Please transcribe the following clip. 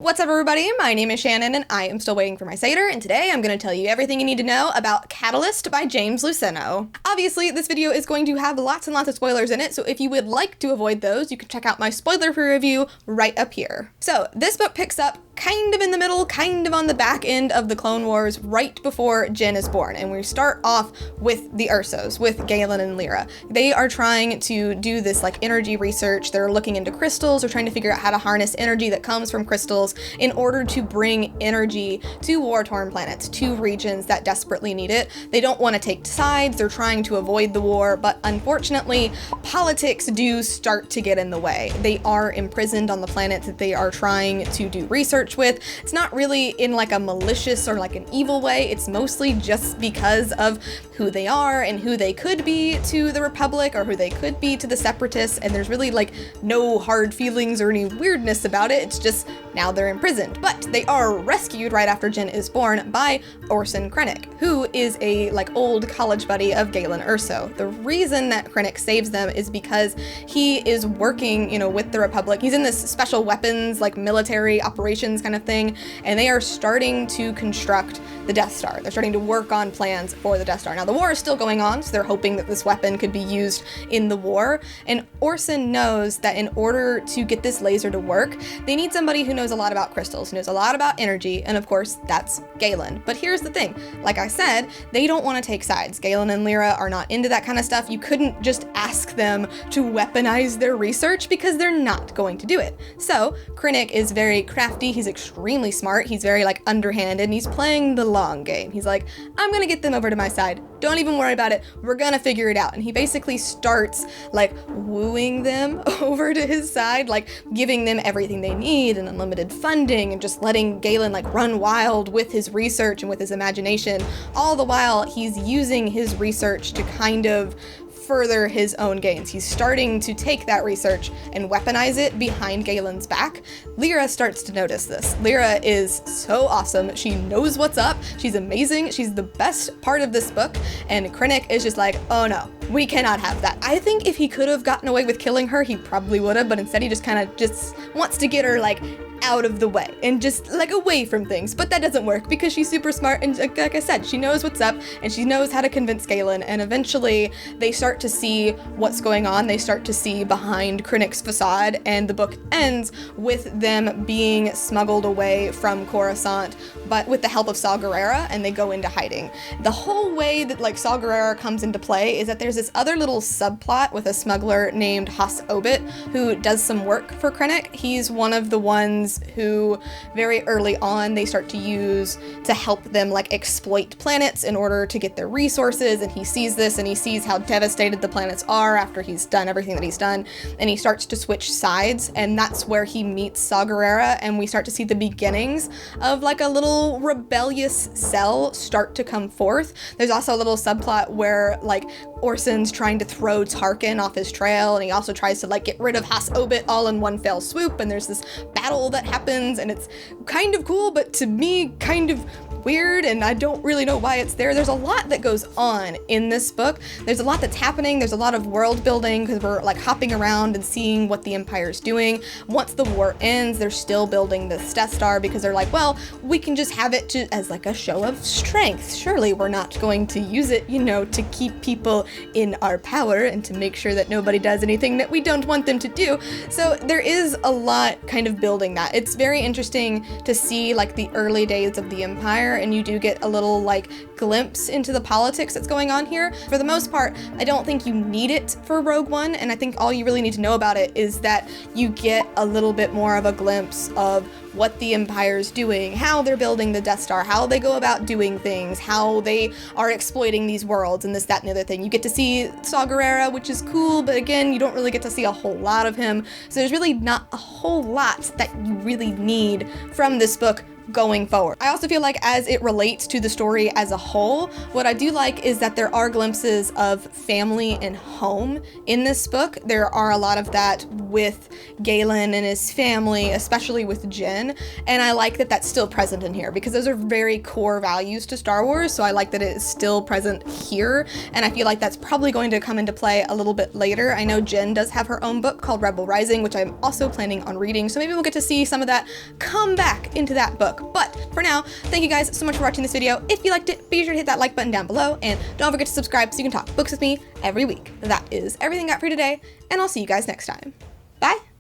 What's up, everybody? My name is Shannon and I am still waiting for my Satyr, and today I'm going to tell you everything you need to know about Catalyst by James Luceno. Obviously, this video is going to have lots and lots of spoilers in it, so if you would like to avoid those, you can check out my spoiler-free review right up here. So, this book picks up kind of in the middle, kind of on the back end of the Clone Wars, right before Jyn is born, and we start off with the Ursos, with Galen and Lyra. They are trying to do this like energy research. They're looking into crystals, they're trying to figure out how to harness energy that comes from crystals in order to bring energy to war-torn planets, to regions that desperately need it. They don't want to take sides, they're trying to avoid the war, but unfortunately, politics do start to get in the way. They are imprisoned on the planet that they are trying to do research with. It's not really in like a malicious or like an evil way, it's mostly just because of who they are and who they could be to the Republic or who they could be to the Separatists, and there's really like no hard feelings or any weirdness about it. It's just now they're imprisoned. But they are rescued right after Jyn is born by Whoreson Krennic, who is a like old college buddy of Galen Erso. The reason that Krennic saves them is because he is working, with the Republic. He's in this special weapons, like military operations kind of thing, and they are starting to construct the Death Star. They're starting to work on plans for the Death Star. Now the war is still going on, so they're hoping that this weapon could be used in the war, and Whoreson knows that in order to get this laser to work, they need somebody who knows a lot about crystals, who knows a lot about energy, and of course that's Galen. But here's the thing, like I said, they don't want to take sides. Galen and Lyra are not into that kind of stuff. You couldn't just ask them to weaponize their research because they're not going to do it. So Krennic is very crafty, he's extremely smart, he's very like underhanded, and he's playing the long game. He's like, I'm gonna get them over to my side. Don't even worry about it. We're gonna figure it out. And he basically starts like wooing them over to his side, like giving them everything they need and unlimited funding and just letting Galen like run wild with his research and with his imagination. All the while he's using his research to kind of further his own gains. He's starting to take that research and weaponize it behind Galen's back. Lyra starts to notice this. Lyra is so awesome. She knows what's up. She's amazing. She's the best part of this book. And Krennic is just like, oh no, we cannot have that. I think if he could have gotten away with killing her, he probably would have, but instead he just kind of just wants to get her like out of the way and just like away from things. But that doesn't work because she's super smart, and like I said, she knows what's up and she knows how to convince Galen, and eventually they start to see what's going on. They start to see behind Krennic's facade, and the book ends with them being smuggled away from Coruscant, but with the help of Saw Gerrera, and they go into hiding. The whole way that like Saw Gerrera comes into play is that there's this other little subplot with a smuggler named Abbott who does some work for Krennic. He's one of the ones who very early on they start to use to help them like exploit planets in order to get their resources, and he sees this and he sees how devastated the planets are after he's done everything that he's done, and he starts to switch sides, and that's where he meets Saw Gerrera, and we start to see the beginnings of like a little rebellious cell start to come forth. There's also a little subplot where like Whoreson's trying to throw Tarkin off his trail, and he also tries to like get rid of Abbott all in one fell swoop, and there's this battle that happens, and it's kind of cool, but to me kind of weird, and I don't really know why it's there. There's a lot that goes on in this book. There's a lot that's happening. There's a lot of world building because we're like hopping around and seeing what the Empire's doing. Once the war ends, they're still building this Death Star because they're like, well, we can just have it as like a show of strength. Surely we're not going to use it, to keep people in our power and to make sure that nobody does anything that we don't want them to do. So there is a lot kind of building that. It's very interesting to see like the early days of the Empire, and you do get a little like glimpse into the politics that's going on here. For the most part, I don't think you need it for Rogue One, and I think all you really need to know about it is that you get a little bit more of a glimpse of what the Empire's doing, how they're building the Death Star, how they go about doing things, how they are exploiting these worlds, and this, that, and the other thing. You get to see Saw Gerrera, which is cool, but again, you don't really get to see a whole lot of him, so there's really not a whole lot that you really need from this book going forward. I also feel like as it relates to the story as a whole, what I do like is that there are glimpses of family and home in this book. There are a lot of that with Galen and his family, especially with Jen, and I like that that's still present in here because those are very core values to Star Wars, so I like that it is still present here, and I feel like that's probably going to come into play a little bit later. I know Jen does have her own book called Rebel Rising, which I'm also planning on reading, so maybe we'll get to see some of that come back into that book. But for now, thank you guys so much for watching this video. If you liked it, be sure to hit that like button down below, and don't forget to subscribe so you can talk books with me every week. That is everything I got for you today, and I'll see you guys next time. Bye!